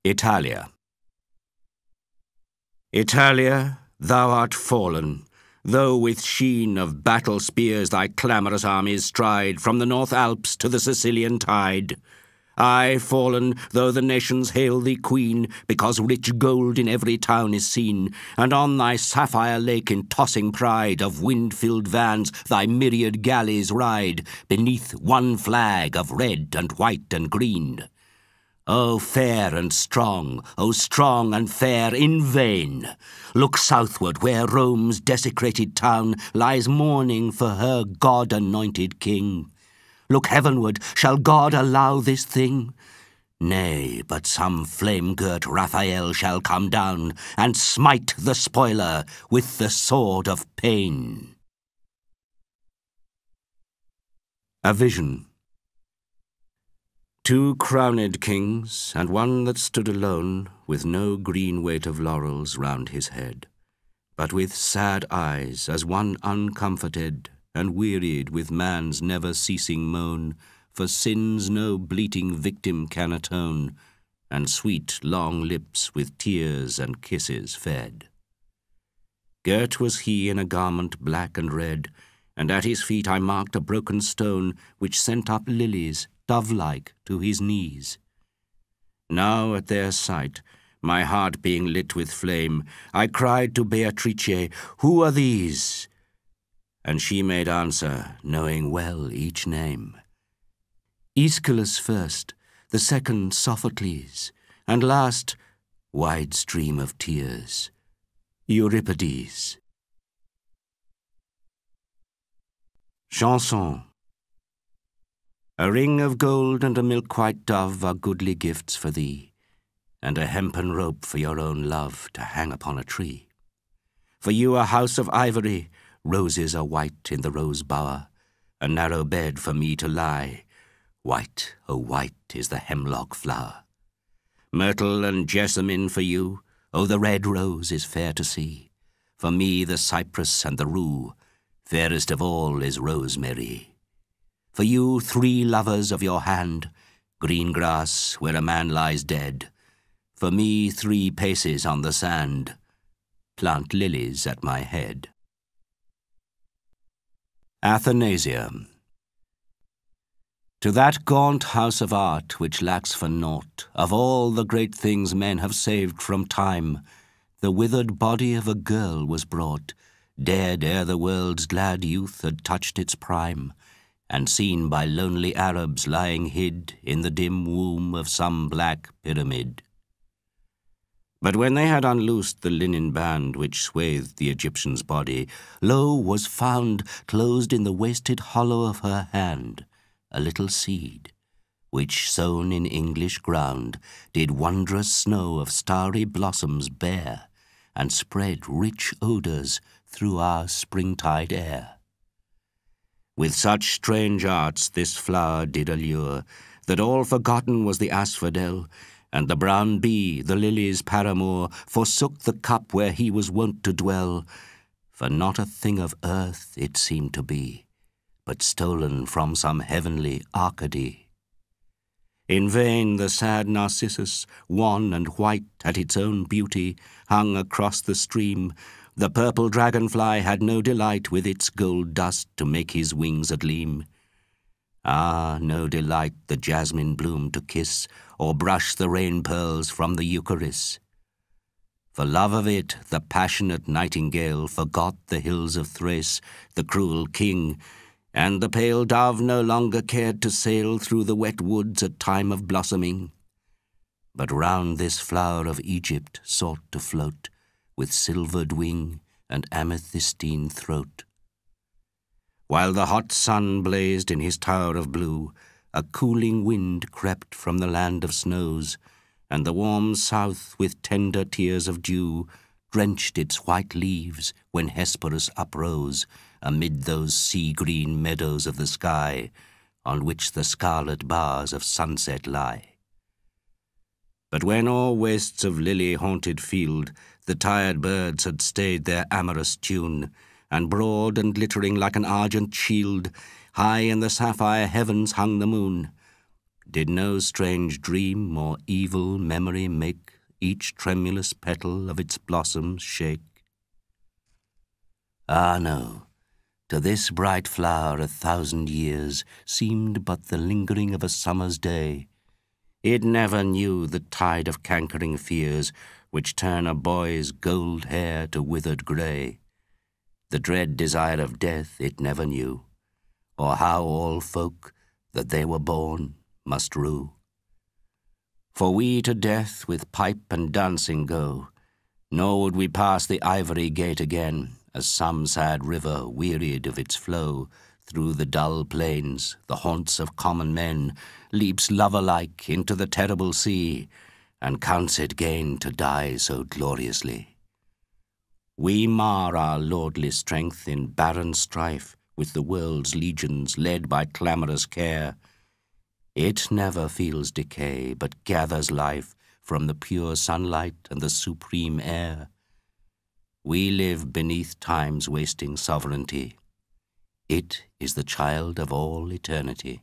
Italia. Italia, thou art fallen, though with sheen of battle spears thy clamorous armies stride from the North Alps to the Sicilian tide. Aye, fallen, though the nations hail thee queen, because rich gold in every town is seen, and on thy sapphire lake in tossing pride of wind-filled vans thy myriad galleys ride, beneath one flag of red and white and green. O fair and strong, O strong and fair in vain! Look southward where Rome's desecrated town lies mourning for her God-anointed king. Look heavenward, shall God allow this thing? Nay, but some flame-girt Raphael shall come down and smite the spoiler with the sword of pain. A vision. Two crowned kings, and one that stood alone, with no green weight of laurels round his head, but with sad eyes, as one uncomforted, and wearied with man's never-ceasing moan, for sins no bleating victim can atone, and sweet long lips with tears and kisses fed. Girt was he in a garment black and red, and at his feet I marked a broken stone, which sent up lilies, dove-like, to his knees. Now at their sight, my heart being lit with flame, I cried to Beatrice, "Who are these?" And she made answer, knowing well each name. Aeschylus first, the second Sophocles, and last, wide stream of tears, Euripides. Chanson. A ring of gold and a milk-white dove are goodly gifts for thee, and a hempen rope for your own love to hang upon a tree. For you a house of ivory, roses are white in the rose bower, a narrow bed for me to lie. White, oh white is the hemlock flower. Myrtle and jessamine for you, oh the red rose is fair to see. For me the cypress and the rue, fairest of all is rosemary. For you 3 lovers of your hand, green grass where a man lies dead. For me 3 paces on the sand, plant lilies at my head. Athanasia. To that gaunt house of art which lacks for naught of all the great things men have saved from time, the withered body of a girl was brought, dead ere the world's glad youth had touched its prime, and seen by lonely Arabs lying hid in the dim womb of some black pyramid. But when they had unloosed the linen band which swathed the Egyptian's body, lo, was found, closed in the wasted hollow of her hand, a little seed, which, sown in English ground, did wondrous snow of starry blossoms bear, and spread rich odours through our springtide air. With such strange arts this flower did allure, that all forgotten was the asphodel, and the brown bee, the lily's paramour, forsook the cup where he was wont to dwell, for not a thing of earth it seemed to be, but stolen from some heavenly Arcady. In vain the sad Narcissus, wan and white at its own beauty, hung across the stream. The purple dragonfly had no delight with its gold dust to make his wings a-gleam. Ah, no delight the jasmine bloom to kiss, or brush the rain pearls from the eucharis. For love of it, the passionate nightingale forgot the hills of Thrace, the cruel king, and the pale dove no longer cared to sail through the wet woods at time of blossoming, but round this flower of Egypt sought to float, with silvered wing and amethystine throat. While the hot sun blazed in his tower of blue, a cooling wind crept from the land of snows, and the warm south with tender tears of dew drenched its white leaves when Hesperus uprose amid those sea-green meadows of the sky, on which the scarlet bars of sunset lie. But when o'er wastes of lily-haunted field the tired birds had stayed their amorous tune, and broad and glittering like an argent shield, high in the sapphire heavens hung the moon, Did no strange dream or evil memory make each tremulous petal of its blossoms shake? Ah, no, to this bright flower 1,000 years seemed but the lingering of a summer's day. It never knew the tide of cankering fears which turn a boy's gold hair to withered grey. The dread desire of death it never knew, or how all folk that they were born must rue. For we to death with pipe and dancing go, nor would we pass the ivory gate again, as some sad river, wearied of its flow, through the dull plains, the haunts of common men, leaps lover-like into the terrible sea, and counts it gain to die so gloriously. We mar our lordly strength in barren strife with the world's legions led by clamorous care. It never feels decay, but gathers life from the pure sunlight and the supreme air. We live beneath time's wasting sovereignty. It is the child of all eternity.